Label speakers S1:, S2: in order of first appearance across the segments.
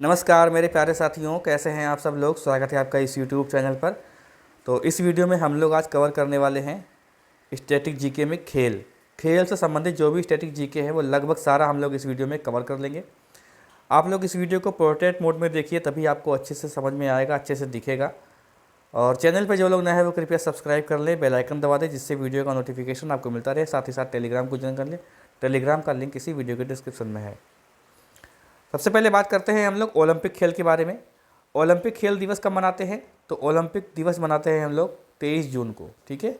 S1: नमस्कार मेरे प्यारे साथियों, कैसे हैं आप सब लोग। स्वागत है आपका इस यूट्यूब चैनल पर। तो इस वीडियो में हम लोग आज कवर करने वाले हैं स्टैटिक जीके में खेल से संबंधित जो भी स्टैटिक जीके है वो लगभग सारा हम लोग इस वीडियो में कवर कर लेंगे। आप लोग इस वीडियो को पोर्ट्रेट मोड में देखिए, तभी आपको अच्छे से समझ में आएगा, अच्छे से दिखेगा। और चैनल पर जो लोग नए हैं वो कृपया सब्सक्राइब कर लें, बेल आइकन दबा दें, जिससे वीडियो का नोटिफिकेशन आपको मिलता रहे। साथ ही साथ टेलीग्राम को ज्वाइन कर लें। टेलीग्राम का लिंक इसी वीडियो के डिस्क्रिप्शन में है। सबसे पहले बात करते हैं हम लोग ओलंपिक खेल के बारे में। ओलंपिक खेल दिवस कब मनाते हैं? तो ओलंपिक दिवस मनाते हैं हम लोग 23 जून को। ठीक है,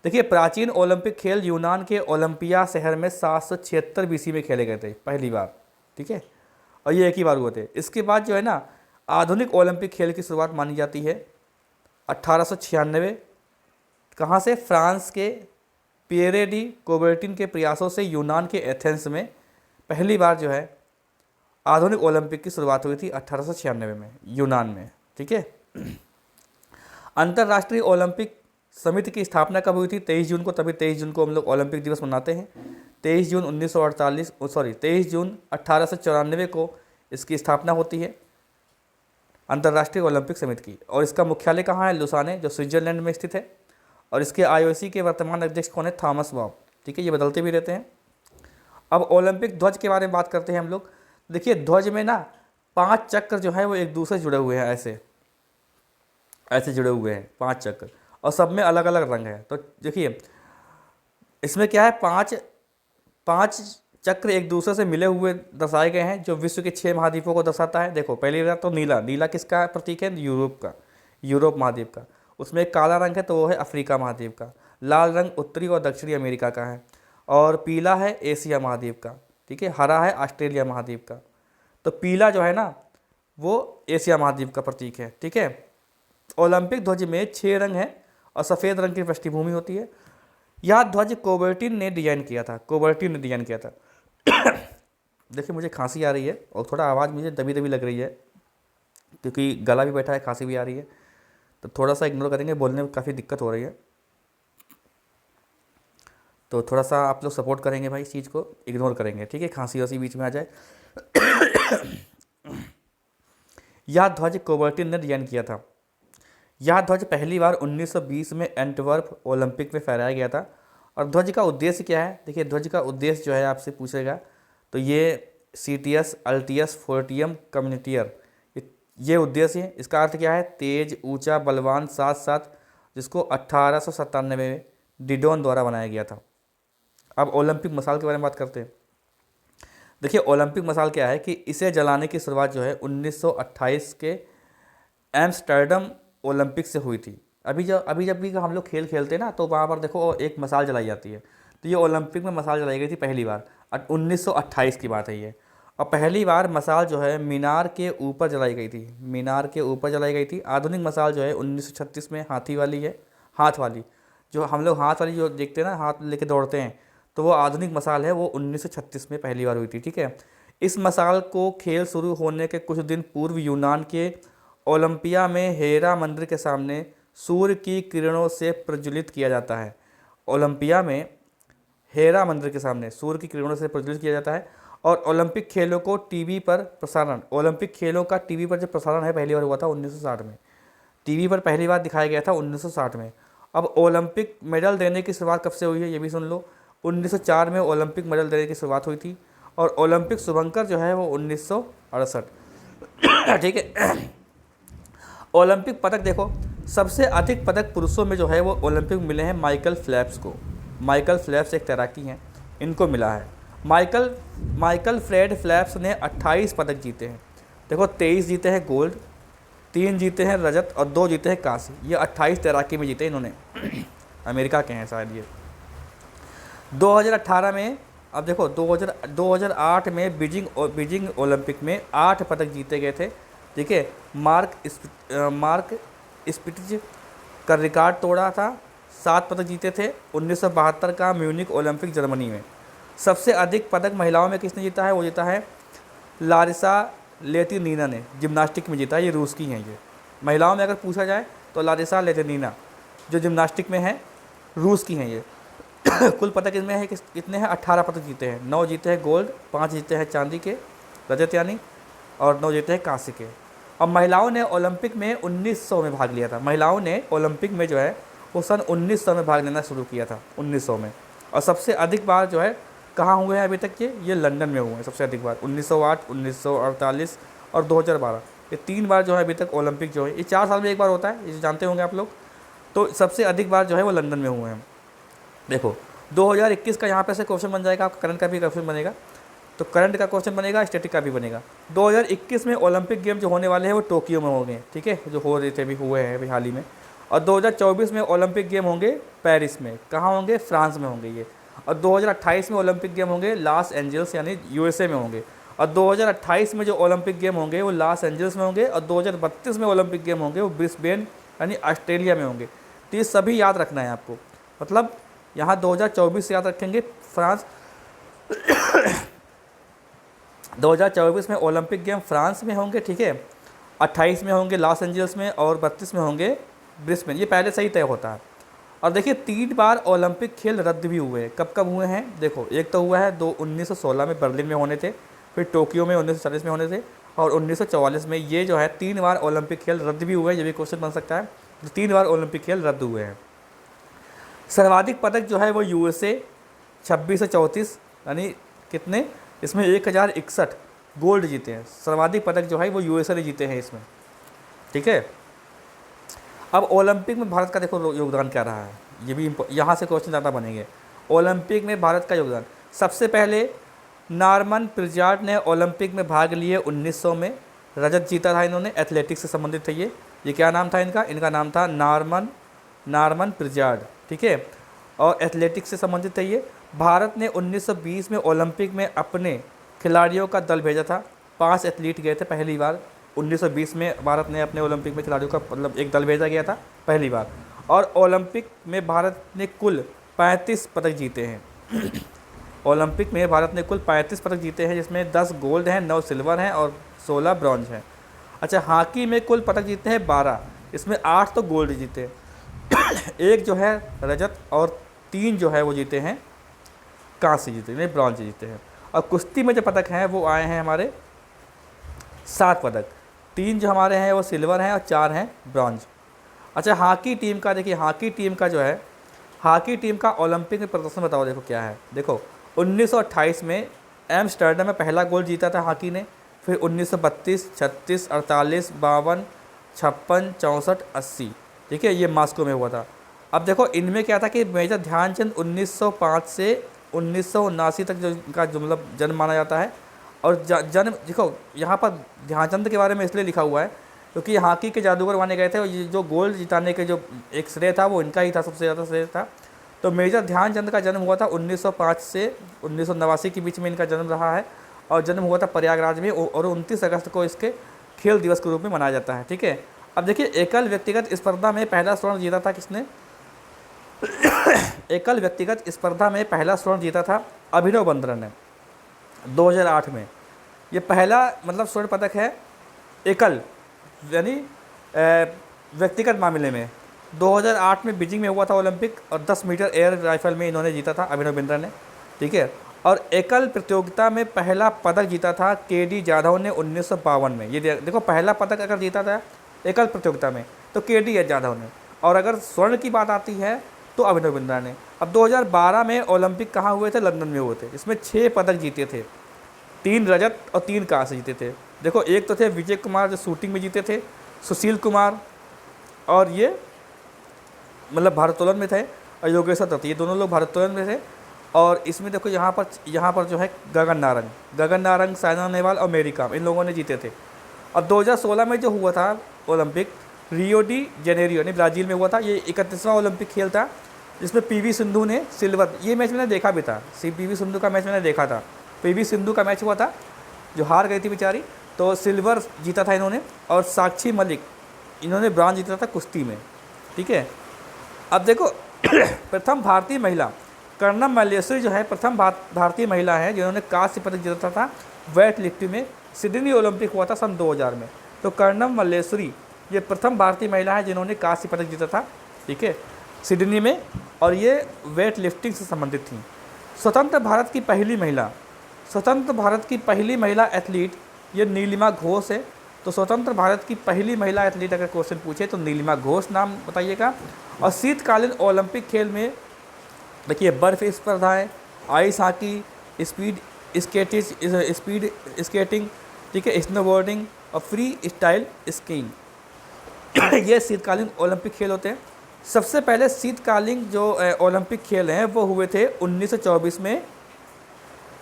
S1: देखिए प्राचीन ओलंपिक खेल यूनान के ओलंपिया शहर में 776 बीसी में खेले गए थे पहली बार। ठीक है, और ये एक ही बार हुए थे। इसके बाद जो है ना, आधुनिक ओलंपिक खेल की शुरुआत मानी जाती है 1896। कहाँ से? फ्रांस के पियरे डी कोबर्टिन के प्रयासों से यूनान के एथेंस में पहली बार जो है आधुनिक ओलंपिक की शुरुआत हुई थी 1896 में यूनान में। ठीक है, अंतर्राष्ट्रीय ओलंपिक समिति की स्थापना कब हुई थी? 23 जून को। तभी 23 जून को हम लोग ओलंपिक दिवस मनाते हैं। 23 जून 1894 को इसकी स्थापना होती है अंतर्राष्ट्रीय ओलंपिक समिति की। और इसका मुख्यालय कहाँ है? लुसाने, जो स्विट्जरलैंड में स्थित है। और इसके आईओसी के वर्तमान अध्यक्ष कौन है? Thomas Bob. ठीक है, ये बदलते भी रहते हैं। अब ओलंपिक ध्वज के बारे में बात करते हैं हम लोग। देखिए ध्वज में ना 5 चक्र जो है वो एक दूसरे से जुड़े हुए हैं, ऐसे जुड़े हुए हैं 5 चक्र, और सब में अलग अलग रंग है। तो देखिए इसमें क्या है, पाँच चक्र एक दूसरे से मिले हुए दर्शाए गए हैं, जो विश्व के 6 महाद्वीपों को दर्शाता है। देखो पहली बात तो नीला किसका प्रतीक है? यूरोप महाद्वीप का। उसमें एक काला रंग है तो वो है अफ्रीका महाद्वीप का। लाल रंग उत्तरी और दक्षिणी अमेरिका का है। और पीला है एशिया महाद्वीप का। ठीक है, हरा है ऑस्ट्रेलिया महाद्वीप का। तो पीला जो है ना वो एशिया महाद्वीप का प्रतीक है। ठीक है, ओलंपिक ध्वज में 6 रंग हैं और सफ़ेद रंग की पृष्ठभूमि होती है। यह ध्वज कोबर्टिन ने डिजाइन किया था। देखिए मुझे खांसी आ रही है और थोड़ा आवाज़ मुझे दबी दबी लग रही है, क्योंकि गला भी बैठा है, खांसी भी आ रही है। तो थोड़ा सा इग्नोर करेंगे, बोलने में काफ़ी दिक्कत हो रही है। तो थोड़ा सा आप लोग सपोर्ट करेंगे भाई, इस चीज़ को इग्नोर करेंगे। ठीक है, खांसी वासी बीच में आ जाए। यह ध्वज कोबर्टिन ने डिजाइन किया था। यह ध्वज पहली बार 1920 में एंटवर्प ओलंपिक में फहराया गया था। और ध्वज का उद्देश्य क्या है? देखिए ध्वज का उद्देश्य जो है आपसे पूछेगा तो ये सीटियस अल्टियस फोर्टियम कम्युनिटियर, ये उद्देश्य है। इसका अर्थ क्या है? तेज, ऊंचा, बलवान, साथ साथ, जिसको 1897 में डिडोन द्वारा बनाया गया था। अब ओलंपिक मसाल के बारे में बात करते हैं। देखिए ओलंपिक मसाल क्या है कि इसे जलाने की शुरुआत जो है 1928 के एम्स्टर्डम ओलंपिक से हुई थी। अभी जब भी हम लोग खेल खेलते हैं ना, तो वहाँ पर देखो एक मसाल जलाई जाती है। तो ये ओलंपिक में मसाल जलाई गई थी पहली बार, 1928 की बात है ये। और पहली बार मसाल जो है मीनार के ऊपर जलाई गई थी। आधुनिक मसाल जो है 1936 में हाथी वाली है, हाथ वाली, जो हम लोग हाथ वाली जो देखते हैं ना, हाथ लेके दौड़ते हैं, तो वो आधुनिक मसाल है, वो 1936 में पहली बार हुई थी। ठीक है, इस मसाल को खेल शुरू होने के कुछ दिन पूर्व यूनान के ओलंपिया में हेरा मंदिर के सामने सूर्य की किरणों से प्रज्वलित किया जाता है। ओलंपिया में हेरा मंदिर के सामने सूर्य की किरणों से प्रज्वलित किया जाता है। और ओलंपिक खेलों को टीवी पर प्रसारण, ओलंपिक खेलों का टीवी पर जो प्रसारण है पहली बार हुआ था 1960 में। टीवी पर पहली बार दिखाया गया था 1960 में। अब ओलंपिक मेडल देने की शुरुआत कब से हुई है ये भी सुन लो। 1904 में ओलंपिक मेडल देने की शुरुआत हुई थी। और ओलंपिक शुभंकर जो है वो 1968। ठीक है, ओलंपिक पदक देखो, सबसे अधिक पदक पुरुषों में जो है वो ओलंपिक मिले हैं माइकल फेल्प्स को। माइकल फेल्प्स एक तैराकी हैं, इनको मिला है। माइकल फ्रेड फेल्प्स ने 28 पदक जीते हैं। देखो 23 जीते हैं गोल्ड, 3 जीते हैं रजत और 2 जीते हैं कांस्य। ये 28 तैराकी में जीते इन्होंने। अमेरिका के हैं शायद ये। 2018 में, अब देखो 2008 में बीजिंग ओलंपिक में 8 पदक जीते गए थे। ठीक है, मार्क स्पिटिज का रिकॉर्ड तोड़ा था, 7 पदक जीते थे 1972 का म्यूनिक ओलंपिक जर्मनी में। सबसे अधिक पदक महिलाओं में किसने जीता है? वो जीता है लारिसा लेतिनीना ने, जिम्नास्टिक में जीता है। ये रूस की हैं ये। महिलाओं में अगर पूछा जाए तो लारिसा लेतिनीना जो जिम्नास्टिक में है, रूस की हैं ये। कुल पदक इनमें है कितने हैं? 18 पदक जीते हैं। 9 जीते हैं गोल्ड, 5 जीते हैं चांदी के, रजत यानी, और 9 जीते हैं कांस्य के। और महिलाओं ने ओलंपिक में 1900 में भाग लिया था। महिलाओं ने ओलंपिक में जो है वो सन 1900 में भाग लेना शुरू किया था, 1900 में। और सबसे अधिक बार जो है कहाँ हुए हैं अभी तक ये लंदन में हुए हैं सबसे अधिक बार, 1908, 1948 और 2012। ये 3 बार जो है अभी तक ओलंपिक जो है, ये 4 साल में एक बार होता है, ये जानते होंगे आप लोग। तो सबसे अधिक बार जो है वो लंदन में हुए हैं। देखो 2021 का यहाँ पे से क्वेश्चन बन जाएगा, आपका करंट का भी क्वेश्चन बनेगा, तो करंट का क्वेश्चन बनेगा, स्टैटिक का भी बनेगा। 2021 में ओलंपिक गेम जो होने वाले हैं वो टोक्यो में होंगे, ठीक है, जो हो रहे थे अभी हुए हैं अभी हाल ही में। और 2024 में ओलंपिक गेम होंगे पेरिस में, कहाँ होंगे, फ्रांस में होंगे ये। और 2028 में ओलंपिक गेम होंगे लॉस एंजल्स यानी यूएसए में होंगे। और 2028 में जो ओलंपिक गेम होंगे वो लॉस एंजल्स में होंगे। और 2032 में ओलंपिक गेम होंगे वो ब्रिस्बेन यानी ऑस्ट्रेलिया में होंगे। तो ये सभी याद रखना है आपको, मतलब यहाँ 2024 याद रखेंगे फ्रांस 2024 में ओलंपिक गेम फ्रांस में होंगे, ठीक है, 28 में होंगे लॉस एंजल्स में और 32 में होंगे ब्रिस्बेन, ये पहले से ही तय होता है। और देखिए 3 बार ओलंपिक खेल रद्द भी हुए हैं। कब कब हुए हैं, देखो एक तो हुआ है 1916 में बर्लिन में होने थे, फिर टोक्यो में 1940 में होने थे, और 1944 में। ये जो है 3 बार ओलंपिक खेल रद्द भी हुए हैं, ये भी क्वेश्चन बन सकता है। तो 3 बार ओलंपिक खेल रद्द हुए हैं। सर्वाधिक पदक जो है वो यूएसए 26 से 34 यानी कितने, इसमें 1061 गोल्ड जीते हैं। सर्वाधिक पदक जो है वो यूएसए ने जीते हैं इसमें, ठीक है। अब ओलंपिक में भारत का देखो योगदान क्या रहा है, ये भी यहाँ से क्वेश्चन ज़्यादा बनेंगे। ओलंपिक में भारत का योगदान, सबसे पहले नॉर्मन प्रिजार्ड ने ओलंपिक में भाग लिए 1900 में, रजत जीता था इन्होंने, एथलेटिक्स से संबंधित थे ये क्या नाम था इनका नाम था नॉर्मन प्रिजार्ड, ठीक है, और एथलेटिक्स से संबंधित थे ये। भारत ने 1920 में ओलंपिक में अपने खिलाड़ियों का दल भेजा था, 5 एथलीट गए थे पहली बार। 1920 में भारत ने अपने ओलंपिक में खिलाड़ियों का मतलब एक दल भेजा गया था पहली बार। और ओलंपिक में भारत ने कुल 35 पदक जीते हैं ओलंपिक में भारत ने कुल 35 पदक जीते हैं, जिसमें 10 गोल्ड हैं, 9 सिल्वर हैं और 16 ब्रॉन्ज हैं। अच्छा, हॉकी में कुल पदक जीते हैं 12, इसमें 8 तो गोल्ड जीते हैं एक जो है रजत और 3 जो है वो जीते हैं कांस्य जीते हैं, ब्रॉन्ज जीते हैं। और कुश्ती में जो पदक हैं वो आए हैं हमारे 7 पदक, 3 जो हमारे हैं वो सिल्वर हैं और 4 हैं ब्रॉन्ज। अच्छा, हॉकी टीम का देखिए, हॉकी टीम का जो है, हॉकी टीम का ओलंपिक में प्रदर्शन बताओ, देखो क्या है। देखो 1928 में एम्स्टर्डम में पहला गोल्ड जीता था हॉकी ने, फिर 1932, 36, 48, 52, 56, 64, 80, ठीक है, ये मॉस्को में हुआ था। अब देखो इनमें क्या था कि मेजर ध्यानचंद 1905 से 1979 तक जो इनका मतलब जन्म माना जाता है। और जन्म देखो यहाँ पर ध्यानचंद के बारे में इसलिए लिखा हुआ है क्योंकि हॉकी के जादूगर माने गए थे, और ये जो गोल्ड जिताने के जो एक श्रेय था वो इनका ही था, सबसे ज़्यादा श्रेय था। तो मेजर ध्यानचंद का जन्म हुआ था 1905 से 1989 के बीच में इनका जन्म रहा है, और जन्म हुआ था प्रयागराज में, और 29 अगस्त को इसके खेल दिवस के रूप में मनाया जाता है, ठीक है। अब देखिए एकल व्यक्तिगत स्पर्धा में पहला स्वर्ण जीता था किसने एकल व्यक्तिगत स्पर्धा में पहला स्वर्ण जीता था अभिनव बिंद्रा ने 2008 में। ये पहला मतलब स्वर्ण पदक है एकल यानी व्यक्तिगत मामले में। 2008 में बीजिंग में हुआ था ओलंपिक, और 10 मीटर एयर राइफल में इन्होंने जीता था अभिनव बिंद्रा ने, ठीक है। और एकल प्रतियोगिता में पहला पदक जीता था केडी जाधव ने 1952 में। ये देखो पहला पदक अगर जीता था एकल प्रतियोगिता में तो केडी जाधव ने, और अगर स्वर्ण की बात आती है तो अभिनव बिंद्रा ने। अब 2012 में ओलंपिक कहाँ हुए थे, लंदन में हुए थे। इसमें 6 पदक जीते थे, 3 रजत और 3 कांस्य जीते थे। देखो एक तो थे विजय कुमार जो शूटिंग में जीते थे, सुशील कुमार, और ये मतलब भारोत्तोलन में थे, और योगेश्वर दत्त, ये दोनों लोग भारोत्तोलन में थे। और इसमें देखो यहाँ पर जो है गगन नारंग, साइना नेहवाल और मेरी कॉम, इन लोगों ने जीते थे। और 2016 में जो हुआ था ओलंपिक रियो डी जेनेरियो यानी ब्राज़ील में हुआ था, ये 31वां ओलंपिक खेल था जिसमें पीवी सिंधु ने सिल्वर, ये मैच मैंने देखा भी था, पीवी सिंधु का मैच मैंने देखा था। पीवी सिंधु का मैच हुआ था जो हार गई थी बेचारी, तो सिल्वर जीता था इन्होंने, और साक्षी मलिक इन्होंने ब्रॉन्ज जीता था कुश्ती में, ठीक है। अब देखो प्रथम भारतीय महिला कर्णम मल्लेश्वरी जो है प्रथम भारतीय महिला है जिन्होंने कांस्य पदक जीता था वेट लिफ्टिंग में, सिडनी ओलंपिक हुआ था सन 2000 में। तो कर्णम मल्लेश्वरी ये प्रथम भारतीय महिला है जिन्होंने कांस्य पदक जीता था, ठीक है, सिडनी में, और ये वेट लिफ्टिंग से संबंधित थी। स्वतंत्र भारत की पहली महिला एथलीट ये नीलिमा घोष है। तो स्वतंत्र भारत की पहली महिला एथलीट अगर क्वेश्चन पूछे तो नीलिमा घोष नाम बताइएगा। और शीतकालीन ओलंपिक खेल में देखिए बर्फ स्पर्धाएँ, ice hockey, speed speed skating, ठीक है, स्नोबोर्डिंग और फ्री स्टाइल स्कीइंग ये शीतकालीन ओलंपिक खेल होते हैं। सबसे पहले शीतकालीन जो ओलंपिक खेल हैं वो हुए थे 1924 में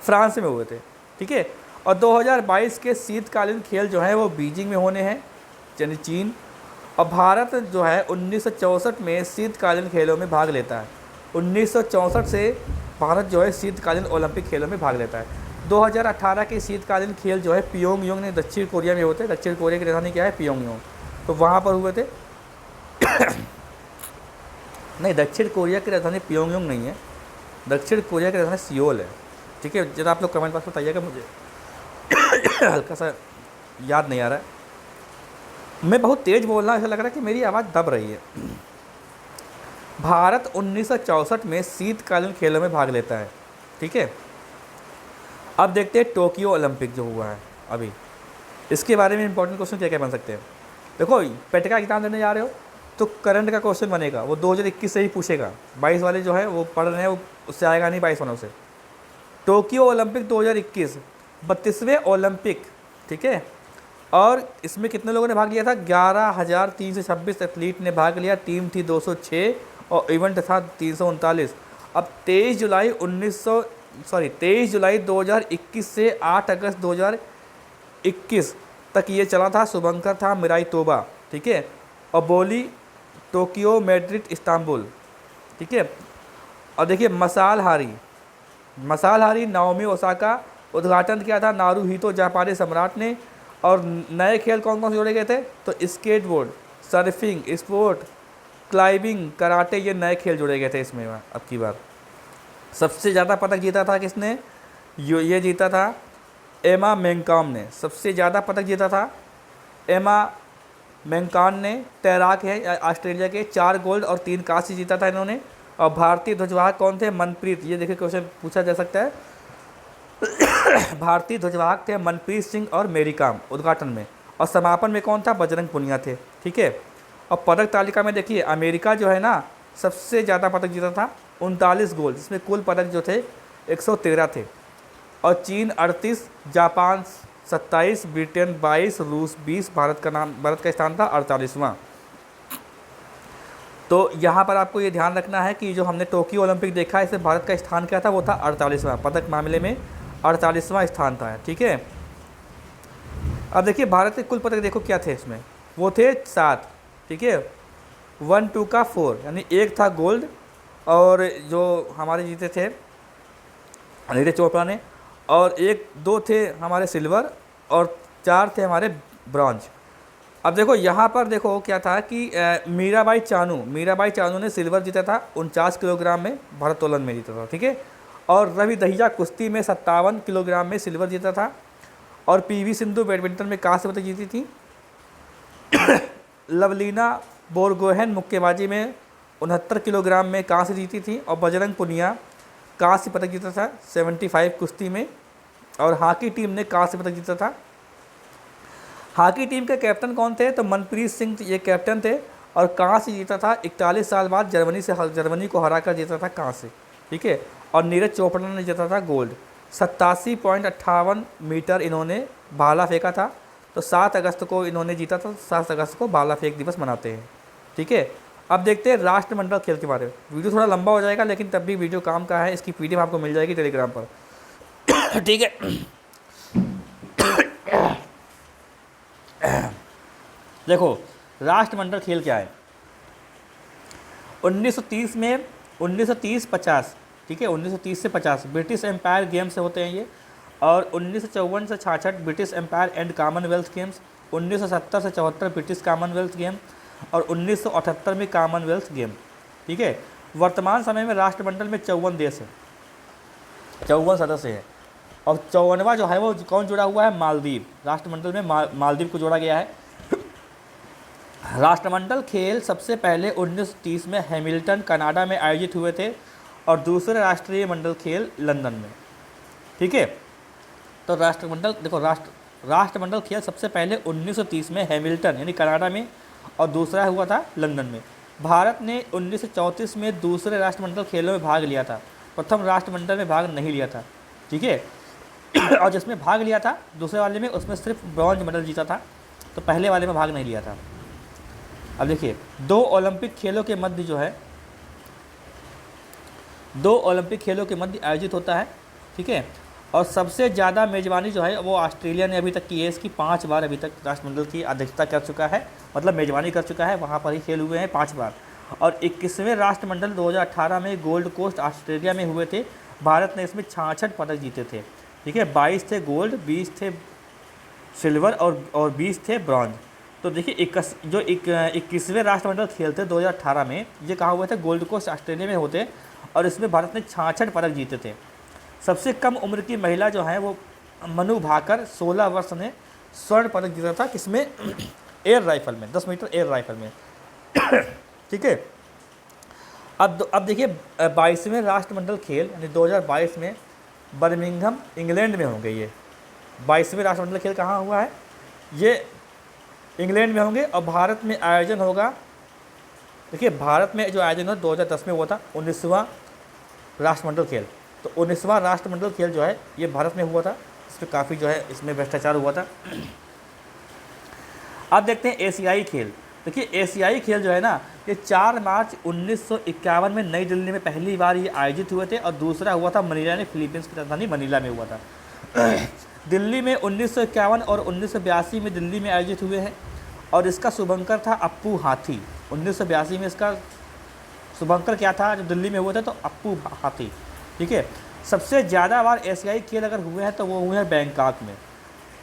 S1: फ्रांस में हुए थे, ठीक है। और 2022 के शीतकालीन खेल जो हैं वो बीजिंग में होने हैं, यानी चीन। और भारत जो है 1964 में शीतकालीन खेलों में भाग लेता है। 1964 से भारत जो है शीतकालीन ओलंपिक खेलों में भाग लेता है। 2018 के शीतकालीन खेल जो है पियोंगयांग ने दक्षिण कोरिया में होते हैं। दक्षिण कोरिया की राजधानी क्या है? पियोंगयांग। तो वहाँ पर हुए थे नहीं, दक्षिण कोरिया की राजधानी पियोंगयांग नहीं है, दक्षिण कोरिया की राजधानी सियोल है, ठीक है। जरा आप लोग कमेंट बॉक्स में बताइएगा, मुझे हल्का सा याद नहीं आ रहा है। मैं बहुत तेज़ बोल रहा हूँ, ऐसा लग रहा है कि मेरी आवाज़ दब रही है। भारत 1964 में शीतकालीन खेलों में भाग लेता है, ठीक है। अब देखते हैं टोक्यो ओलंपिक जो हुआ है अभी, इसके बारे में इंपॉर्टेंट क्वेश्चन क्या क्या बन सकते हैं। देखो पेट का एग्जाम देने जा रहे हो तो करंट का क्वेश्चन बनेगा, वो 2021 से ही पूछेगा। 22 वाले जो है वो पढ़ रहे हैं, वो उससे आएगा नहीं 22 वालों से। टोक्यो ओलंपिक 2021 32वें ओलंपिक, ठीक है। और इसमें कितने लोगों ने भाग लिया था? 11,326 एथलीट ने भाग लिया। टीम थी 206 और इवेंट था 339। अब 23 जुलाई 2021 से 8 अगस्त 2021 तक ये चला था। शुभंकर था, मिराई तोबा, ठीक है, और बोली टोक्यो, मैड्रिड, इस्तांबुल, ठीक है। और देखिए मसाल हारी नाओमी ओसाका। उद्घाटन किया था नारुहितो जापानी सम्राट ने। और नए खेल कौन कौन से जोड़े गए थे? तो skateboard, surfing, sport, climbing, karate, ये नए खेल जोड़े गए थे इसमें। अब की बार सबसे ज़्यादा पदक जीता था किसने? ये जीता था एमा मैंकाम ने, सबसे ज़्यादा पदक जीता था एमा मैंकान ने। तैराक है ऑस्ट्रेलिया के, 4 गोल्ड और 3 कांस्य जीता था इन्होंने। और भारतीय ध्वजवाहक कौन थे? मनप्रीत। ये देखिए क्वेश्चन पूछा जा सकता है। भारतीय ध्वजवाहक थे मनप्रीत सिंह और मेरी कॉम उद्घाटन में। और समापन में कौन था? बजरंग पुनिया थे, ठीक है। और पदक तालिका में देखिए अमेरिका जो है ना सबसे ज़्यादा पदक जीता था, 39 गोल्ड, जिसमें कुल पदक जो थे 113 थे। और चीन 38, जापान 27, ब्रिटेन 22, रूस 20, भारत का स्थान था 48वां। तो यहाँ पर आपको ये ध्यान रखना है कि जो हमने टोक्यो ओलंपिक देखा है इसमें भारत का स्थान क्या था? वो था 48वां, पदक मामले में 48वां स्थान था, ठीक है। अब देखिए भारत के कुल पदक देखो क्या थे इसमें, वो थे 7, ठीक है। 1, 2 का 4, यानी 1 था गोल्ड, और जो हमारे जीते थे नीरज चोपड़ा ने, और 2 थे हमारे सिल्वर, और 4 थे हमारे ब्रॉन्ज। अब देखो यहाँ पर देखो क्या था कि मीराबाई चानू ने सिल्वर जीता था 49 किलोग्राम में, भारोत्तोलन में जीता था, ठीक है। और रवि दहिया कुश्ती में 57 किलोग्राम में सिल्वर जीता था। और पीवी सिंधु बैडमिंटन में कांस्य पदक जीती थी। लवलीना बोरगोहेन मुक्केबाजी में 69 किलोग्राम में कांस्य जीती थी। और बजरंग पुनिया कांस्य पदक जीता था 75 कुश्ती में। और हॉकी टीम ने कांस्य पदक जीता था। हॉकी टीम के कैप्टन कौन थे? तो मनप्रीत सिंह ये कैप्टन थे। और कांस्य जीता था 41 साल बाद जर्मनी को हराकर जीता था कांस्य, ठीक है। और नीरज चोपड़ा ने जीता था गोल्ड। 87.58 मीटर इन्होंने भाला फेंका था। तो 7 अगस्त को इन्होंने जीता था। 7 अगस्त को भाला फेंक दिवस मनाते हैं, ठीक है। अब देखते हैं राष्ट्रमंडल खेल के बारे में। वीडियो थोड़ा लंबा हो जाएगा लेकिन तब भी वीडियो काम का है। इसकी PDF आपको मिल जाएगी टेलीग्राम पर, ठीक है। देखो राष्ट्रमंडल खेल क्या है। 1930 में 1930-50, ठीक है, 1930 से 50 ब्रिटिश एम्पायर गेम्स होते हैं ये। और 1954 से 66 British Empire and Commonwealth Games. 1970 से 74 ब्रिटिश कॉमनवेल्थ गेम। और 1978 में कॉमनवेल्थ गेम, ठीक है। वर्तमान समय में राष्ट्रमंडल में 54 देश हैं, 54 सदस्य हैं। और 54वां जो है वो कौन जुड़ा हुआ है? मालदीव। राष्ट्रमंडल में मालदीव को जोड़ा गया है। राष्ट्रमंडल खेल सबसे पहले 1930 में हैमिल्टन कनाडा में आयोजित हुए थे। और दूसरे राष्ट्रीय मंडल खेल लंदन में, ठीक है। तो राष्ट्रमंडल देखो राष्ट्रमंडल खेल सबसे पहले 1930 में हैमिल्टन यानी कनाडा में, और दूसरा हुआ था लंदन में। भारत ने 1934 में दूसरे राष्ट्रमंडल खेलों में भाग लिया था, प्रथम राष्ट्रमंडल में भाग नहीं लिया था, ठीक है। और जिसमें भाग लिया था दूसरे वाले में, उसमें सिर्फ ब्रॉन्ज मेडल जीता था, तो पहले वाले में भाग नहीं लिया था। अब देखिए, दो ओलंपिक खेलों के मध्य आयोजित होता है, ठीक है। और सबसे ज़्यादा मेज़बानी जो है वो ऑस्ट्रेलिया ने अभी तक की है, इसकी 5 बार अभी तक राष्ट्रमंडल की अध्यक्षता कर चुका है, मतलब मेज़बानी कर चुका है, वहाँ पर ही खेल हुए हैं 5 बार। और 21वें राष्ट्रमंडल 2018 में गोल्ड कोस्ट ऑस्ट्रेलिया में हुए थे। भारत ने इसमें 66 पदक जीते थे, ठीक है। 22 थे गोल्ड, 20 थे सिल्वर और 20 थे ब्रॉन्ज। तो देखिए 21वें राष्ट्रमंडल खेल थे 2018 में, ये कहा हुआ था गोल्ड कोस्ट ऑस्ट्रेलिया में होते, और इसमें भारत ने 66 पदक जीते थे। सबसे कम उम्र की महिला जो है वो मनु भाकर 16 वर्ष ने स्वर्ण पदक जीता था, किसमें? एयर राइफल में, 10 मीटर एयर राइफल में, ठीक है। अब देखिए 22वें राष्ट्रमंडल खेल यानी 2022 में बर्मिंघम इंग्लैंड में होंगे। ये 22वें राष्ट्रमंडल खेल कहाँ हुआ है? ये इंग्लैंड में होंगे। और भारत में आयोजन होगा, देखिए भारत में जो आयोजन हुआ 2010 में हुआ था 19वां राष्ट्रमंडल खेल। तो 19वां राष्ट्रमंडल खेल जो है ये भारत में हुआ था, इसमें काफ़ी जो है इसमें भ्रष्टाचार हुआ था। अब देखते हैं एशियाई खेल। देखिए एशियाई खेल जो है ना, ये 4 मार्च 1951 में नई दिल्ली में पहली बार ये आयोजित हुए थे, और दूसरा हुआ था मनीला ने, फिलीपींस की राजधानी मनीला में हुआ था। दिल्ली में 1951 और 1982 में दिल्ली में आयोजित हुए हैं, और इसका शुभंकर था अप्पू हाथी। 1982 में इसका शुभंकर क्या था जब दिल्ली में हुए थे? तो अप्पू हाथी, ठीक है। सबसे ज़्यादा बार एशियाई खेल अगर हुए हैं तो वो हुए हैं बैंकॉक में,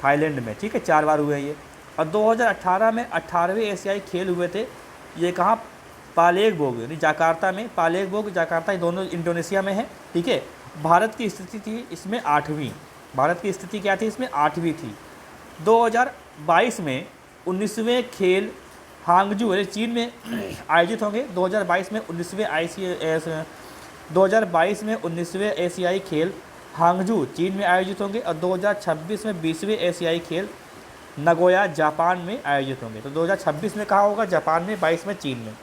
S1: थाईलैंड में, ठीक है, 4 बार हुए हैं ये। और 2018 में 18वें एशियाई खेल हुए थे, ये कहाँ? पालेगबोग यानी जाकार्ता में, पालेगबोग जाकार्ता, ये दोनों इंडोनेशिया में है, ठीक है। भारत की स्थिति थी इसमें 8वीं, भारत की स्थिति क्या थी इसमें? 8वीं थी। 2022 में 19वें खेल हांगजू यानी चीन में आयोजित होंगे। 2022 में 19वें एशियाई खेल हांगजू चीन में आयोजित होंगे, और 2026 में 20वें एशियाई खेल नगोया जापान में आयोजित होंगे। तो 2026 में कहाँ होगा? जापान में, 22 में चीन में,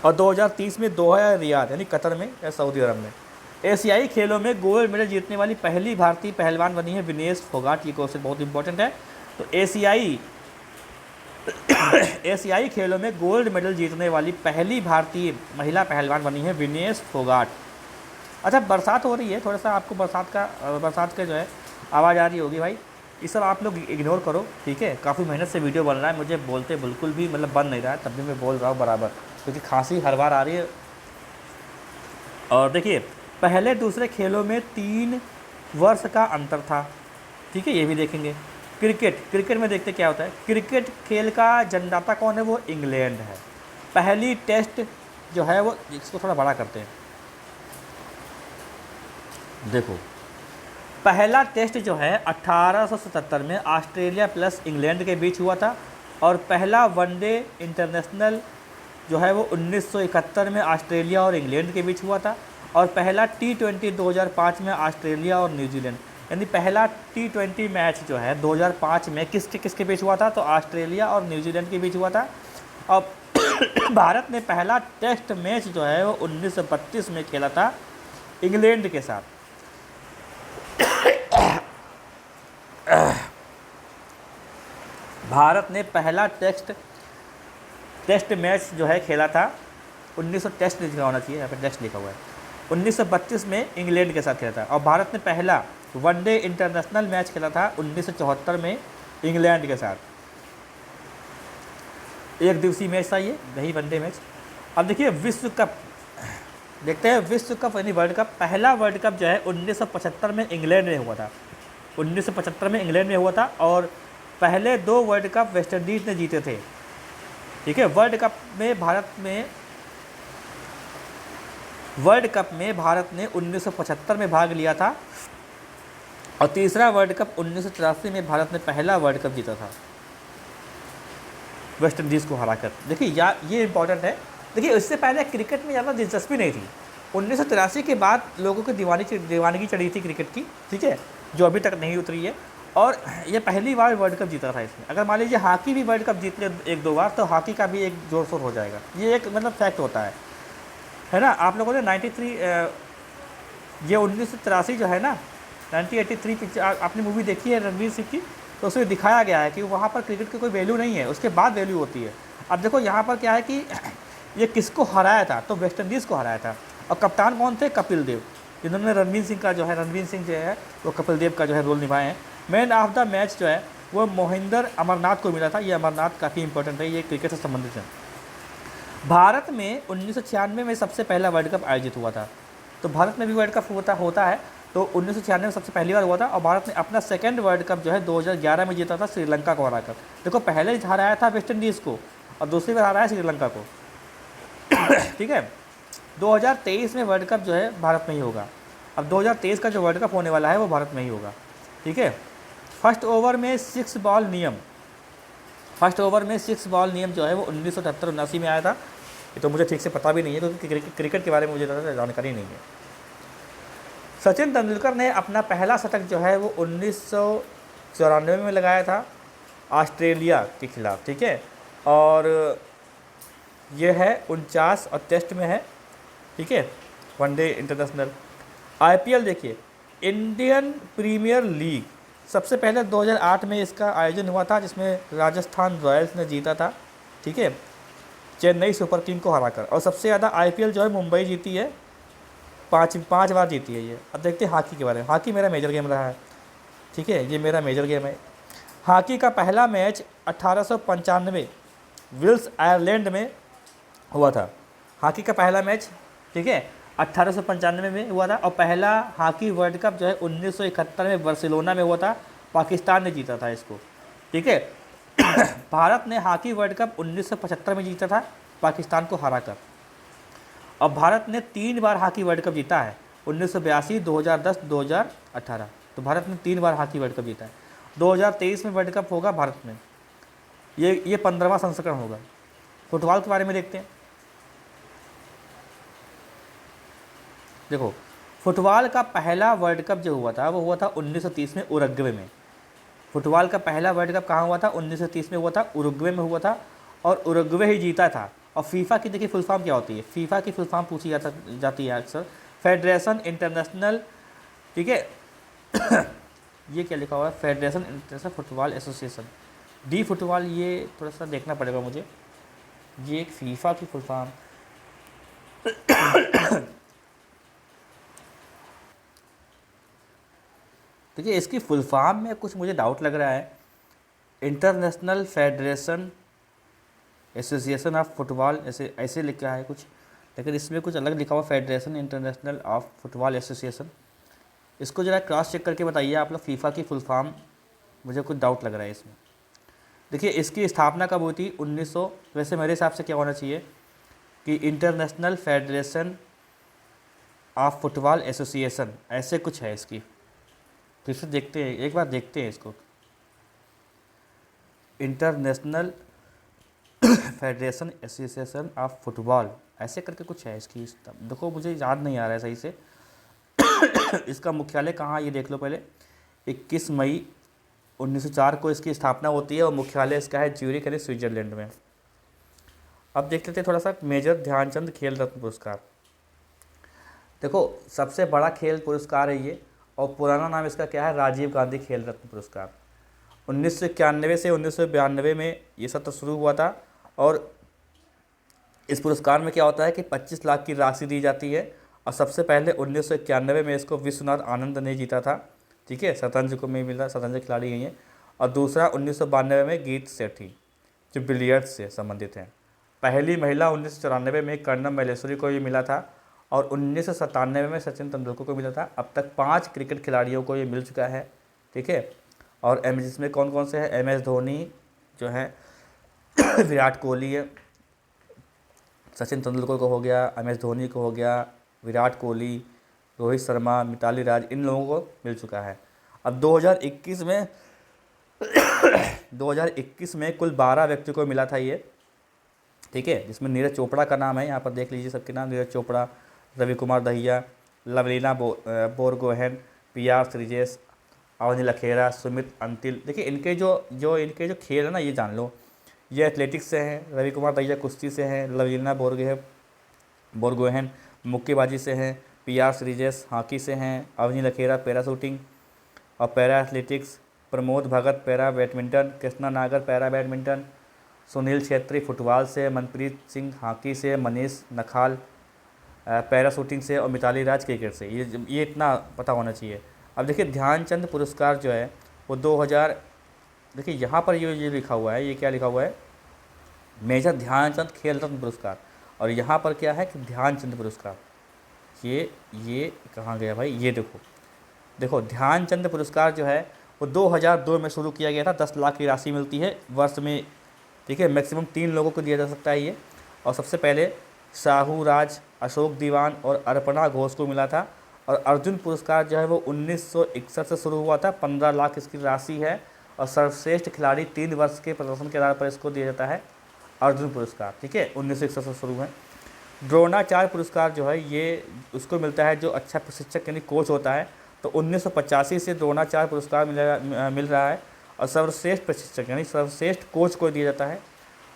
S1: और 2030 में दोहा या रियाद यानी कतर में या सऊदी अरब में। एशियाई खेलों में गोल्ड मेडल जीतने वाली पहली भारतीय पहलवान बनी है विनेश फोगाट। ये क्वेश्चन बहुत इंपॉर्टेंट है। तो एशियाई खेलों में गोल्ड मेडल जीतने वाली पहली भारतीय महिला पहलवान बनी है विनेश फोगाट। अच्छा, बरसात हो रही है, थोड़ा सा आपको बरसात का जो है आवाज़ आ रही होगी भाई, ये सब आप लोग इग्नोर करो, ठीक है। काफ़ी मेहनत से वीडियो बन रहा है, मुझे बोलते बिल्कुल भी मतलब बन नहीं रहा है, तब भी मैं बोल रहा हूँ बराबर, क्योंकि खांसी हर बार आ रही है। और देखिए पहले दूसरे खेलों में 3 वर्ष का अंतर था, ठीक है, ये भी देखेंगे। क्रिकेट में देखते क्या होता है। क्रिकेट खेल का जन्मदाता कौन है? वो इंग्लैंड है। पहली टेस्ट जो है वो, इसको थोड़ा बड़ा करते हैं, देखो पहला टेस्ट जो है 1877 में ऑस्ट्रेलिया प्लस इंग्लैंड के बीच हुआ था, और पहला वनडे इंटरनेशनल जो है वो 1971 में ऑस्ट्रेलिया और इंग्लैंड के बीच हुआ था, और पहला T20 2005 में ऑस्ट्रेलिया और न्यूजीलैंड, यानी पहला T20 मैच जो है 2005 में किसके बीच हुआ था? तो ऑस्ट्रेलिया और न्यूजीलैंड के बीच हुआ था। और भारत ने पहला टेस्ट मैच जो है वो 1932 में खेला था इंग्लैंड के साथ। भारत ने पहला टेस्ट मैच जो है खेला था 1900, टेस्ट लिखा होना चाहिए, यहाँ पे टेस्ट लिखा हुआ है, 1932 में इंग्लैंड के साथ खेला था। और भारत ने पहला वनडे इंटरनेशनल मैच खेला था 1974 में इंग्लैंड के साथ। एक दिवसीय मैच था ये, वही वनडे मैच। अब देखिए विश्व कप देखते हैं, विश्व कप यानी वर्ल्ड कप। पहला वर्ल्ड कप जो है 1975 में इंग्लैंड में हुआ था, 1975 में इंग्लैंड में हुआ था, और पहले 2 वर्ल्ड कप वेस्ट इंडीज़ ने जीते थे, ठीक है। वर्ल्ड कप में भारत ने 1975 में भाग लिया था, और तीसरा वर्ल्ड कप 1983 में भारत ने पहला वर्ल्ड कप जीता था वेस्ट इंडीज़ को हराकर। देखिए ये इंपॉर्टेंट है। देखिए इससे पहले क्रिकेट में ज़्यादा दिलचस्पी नहीं थी। 1983 के बाद लोगों को दीवानगी चढ़ी थी क्रिकेट की, ठीक है, जो अभी तक नहीं उतरी है। और ये पहली बार वर्ल्ड कप जीता था इसने। अगर मान लीजिए हॉकी भी वर्ल्ड कप जीत ले एक दो बार, तो हॉकी का भी एक जोर शोर हो जाएगा। ये एक मतलब फैक्ट होता है ना। आप लोगों ने 93 ये 1983 जो है ना, 1983 पिक्चर आपने मूवी देखी है रणवीर सिंह की, तो उसमें दिखाया गया है कि वहाँ पर क्रिकेट की कोई वैल्यू नहीं है, उसके बाद वैल्यू होती है। अब देखो यहाँ पर क्या है कि ये किसको हराया था, तो वेस्ट इंडीज़ को हराया था। और कप्तान कौन थे, कपिल देव, जिन्होंने रणवीर सिंह जो है वो कपिल देव का जो है रोल निभाए हैं। मैन ऑफ द मैच जो है वो मोहिंदर अमरनाथ को मिला था। ये अमरनाथ काफ़ी इंपॉर्टेंट है, ये क्रिकेट से संबंधित है। भारत में 1996 में सबसे पहला वर्ल्ड कप आयोजित हुआ था। तो भारत में भी वर्ल्ड कप होता है, तो 1996 में सबसे पहली बार हुआ था। और भारत ने अपना सेकंड वर्ल्ड कप जो है 2011 में जीता था श्रीलंका को हराकर। देखो पहले हराया था वेस्ट इंडीज़ को और दूसरी बार हराया श्रीलंका को। ठीक है, 2023 में वर्ल्ड कप जो है भारत में ही होगा। अब 2023 का जो वर्ल्ड कप होने वाला है वो भारत में ही होगा। ठीक है, फर्स्ट ओवर में 6 बॉल नियम जो है वो 1978-79 में आया था। ये तो मुझे ठीक से पता भी नहीं है, क्योंकि क्रिकेट के बारे में मुझे ज़्यादा जानकारी नहीं है। सचिन तेंदुलकर ने अपना पहला शतक जो है वो 1994 में लगाया था ऑस्ट्रेलिया के खिलाफ। ठीक है, और ये है 49 और टेस्ट में है। ठीक है, वनडे इंटरनेशनल। आईपीएल देखिए, इंडियन प्रीमियर लीग सबसे पहले 2008 में इसका आयोजन हुआ था, जिसमें राजस्थान रॉयल्स ने जीता था। ठीक है, चेन्नई सुपर किंग को हराकर। और सबसे ज़्यादा आईपीएल जो है मुंबई जीती है, पाँच बार जीती है ये। अब देखते हैं हॉकी के बारे में। हॉकी मेरा मेजर गेम रहा है। ठीक है, ये मेरा मेजर गेम है। हॉकी का पहला मैच 1895 विल्स आयरलैंड में हुआ था। हॉकी का पहला मैच, ठीक है, 1895 में हुआ था। और पहला हॉकी वर्ल्ड कप जो है 1971 में बार्सिलोना में हुआ था। पाकिस्तान ने जीता था इसको। ठीक है, भारत ने हॉकी वर्ल्ड कप 1975 में जीता था पाकिस्तान को हराकर। और भारत ने 3 बार हॉकी वर्ल्ड कप जीता है, 1982, 2010, 2018। तो भारत ने 3 बार हॉकी वर्ल्ड कप जीता है। 2023 में वर्ल्ड कप होगा भारत में, ये 15वां संस्करण होगा। फुटबॉल के बारे में देखते हैं। देखो, फुटबॉल का पहला वर्ल्ड कप जो हुआ था वो हुआ था 1930 में उरुग्वे में। फुटबॉल का पहला वर्ल्ड कप कहाँ हुआ था, 1930 में हुआ था, उरुग्वे में हुआ था। और उरुग्वे ही जीता था। और फीफा की देखिए फुल फॉर्म क्या होती है, फीफा की फुल फॉर्म पूछी जाती है अक्सर, फेडरेशन इंटरनेशनल। ठीक है, ये क्या लिखा हुआ है, federation international football association, D football. ये थोड़ा सा देखना पड़ेगा मुझे, ये एक फीफा की फुल फॉर्म। देखिए इसकी फुल फॉर्म में कुछ मुझे डाउट लग रहा है। International federation association of football, ऐसे लिखा है कुछ, लेकिन इसमें कुछ अलग लिखा हुआ, federation international of football association. इसको ज़रा क्रॉस चेक करके बताइए आप लोग, फीफा की फुल फॉर्म, मुझे कुछ डाउट लग रहा है इसमें। देखिए इसकी स्थापना कब हुई थी, 1900, वैसे मेरे हिसाब से क्या होना चाहिए कि international federation of football association, ऐसे कुछ है इसकी। फिर से देखते हैं, एक बार देखते हैं इसको। International federation association of football, ऐसे करके कुछ है इसकी। देखो मुझे याद नहीं आ रहा है सही से। इसका मुख्यालय कहाँ, ये देख लो पहले। 21 मई 1904 को इसकी स्थापना होती है और मुख्यालय इसका है ज्यूरिख यानी स्विट्जरलैंड में। अब देख लेते हैं थोड़ा सा मेजर ध्यानचंद खेल रत्न पुरस्कार। देखो सबसे बड़ा खेल पुरस्कार है ये, और पुराना नाम इसका क्या है, राजीव गांधी खेल रत्न पुरस्कार। 1991 से 1992 में ये सत्र शुरू हुआ था। और इस पुरस्कार में क्या होता है कि 25 लाख की राशि दी जाती है। और सबसे पहले 1991 में इसको विश्वनाथ आनंद ने जीता था। ठीक है, शतरंज को में मिला, शतरंज खिलाड़ी हैं ये। और दूसरा 1992 में गीत सेठी, जो बिलियर्ड्स से संबंधित हैं। पहली महिला 1994 में कर्णम मल्लेश्वरी को ये मिला था। और 1997 में सचिन तेंदुलकर को मिला था। अब तक 5 क्रिकेट खिलाड़ियों को ये मिल चुका है। ठीक है, और जिसमें कौन कौन से हैं, MS धोनी जो है, विराट कोहली है, सचिन तेंदुलकर को हो गया, MS धोनी को हो गया, विराट कोहली, रोहित शर्मा, मिताली राज, इन लोगों को मिल चुका है। अब 2021 में कुल 12 व्यक्ति को मिला था ये। ठीक है, जिसमें नीरज चोपड़ा का नाम है, यहाँ पर देख लीजिए सबके नाम, नीरज चोपड़ा, रवि कुमार दहिया, लवलीना बोरगोहेन, PR श्रीजेश, अवनी लखेरा, सुमित अंतिल। देखिए इनके जो खेल है ना, ये जान लो। ये एथलेटिक्स से हैं, रवि कुमार दहिया कुश्ती से हैं, लवलीना बोरगोहेन मुक्केबाजी से हैं, पी आर श्रीजेश हॉकी से हैं, अवनी लखेरा पैराशूटिंग और para athletics, Pramod Bhagat para badminton, Krishna नागर para badminton, Sunil Chhetri football से, मनप्रीत सिंह हॉकी से, मनीष नखाल पैराशूटिंग से और मिताली राज क्रिकेट से। ये इतना पता होना चाहिए। अब देखिए ध्यानचंद पुरस्कार जो है वो 2000, देखिए यहाँ पर ये लिखा हुआ है, ये क्या लिखा हुआ है, मेजर ध्यानचंद खेल रत्न पुरस्कार, और यहाँ पर क्या है कि ध्यानचंद पुरस्कार। ये कहाँ गया भाई, ये देखो ध्यानचंद पुरस्कार जो है वो 2002 में शुरू किया गया था। 10 लाख की राशि मिलती है वर्ष में, ठीक है। मैक्सिमम 3 लोगों को दिया जा सकता है ये। और सबसे पहले साहू राज, अशोक दीवान और अर्पणा घोष को मिला था। और अर्जुन पुरस्कार जो है वो 1961 से शुरू हुआ था। 15 लाख इसकी राशि है और सर्वश्रेष्ठ खिलाड़ी 3 वर्ष के प्रदर्शन के आधार पर इसको दिया जाता है अर्जुन पुरस्कार, ठीक है। 1961 से शुरू है। द्रोणाचार्य पुरस्कार जो है ये उसको मिलता है जो अच्छा प्रशिक्षक यानी कोच होता है। तो 1985 से द्रोणाचार्य पुरस्कार मिल रहा है और सर्वश्रेष्ठ प्रशिक्षक यानी सर्वश्रेष्ठ कोच को दिया जाता है।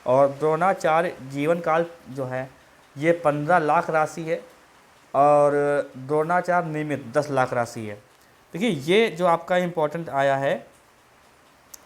S1: और द्रोणाचार्य जीवन काल जो है ये 15 लाख राशि है और द्रोणाचार्य नियमित 10 लाख राशि है। देखिए ये जो आपका इम्पोर्टेंट आया है,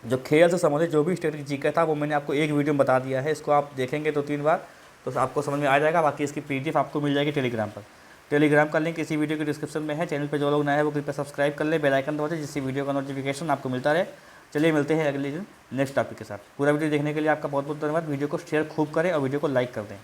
S1: जो खेल से संबंधित जो भी स्ट्रेटेजी जीके था वो मैंने आपको एक वीडियो में बता दिया है। इसको आप देखेंगे 2-3 बार तो आपको समझ में आ जाएगा। बाकी इसकी PDF आपको मिल जाएगी टेलीग्राम पर। टेलीग्राम का लिंक इसी वीडियो के डिस्क्रिप्शन में है। चैनल पर जो लोग नए हैं वो कृपया सब्सक्राइब कर ले, बेल आइकन दबा दें जिससे वीडियो का नोटिफिकेशन आपको मिलता रहे। चलिए मिलते हैं अगले दिन नेक्स्ट टॉपिक के साथ। पूरा वीडियो देखने के लिए आपका बहुत बहुत धन्यवाद। वीडियो को शेयर खूब करें और वीडियो को लाइक कर दें।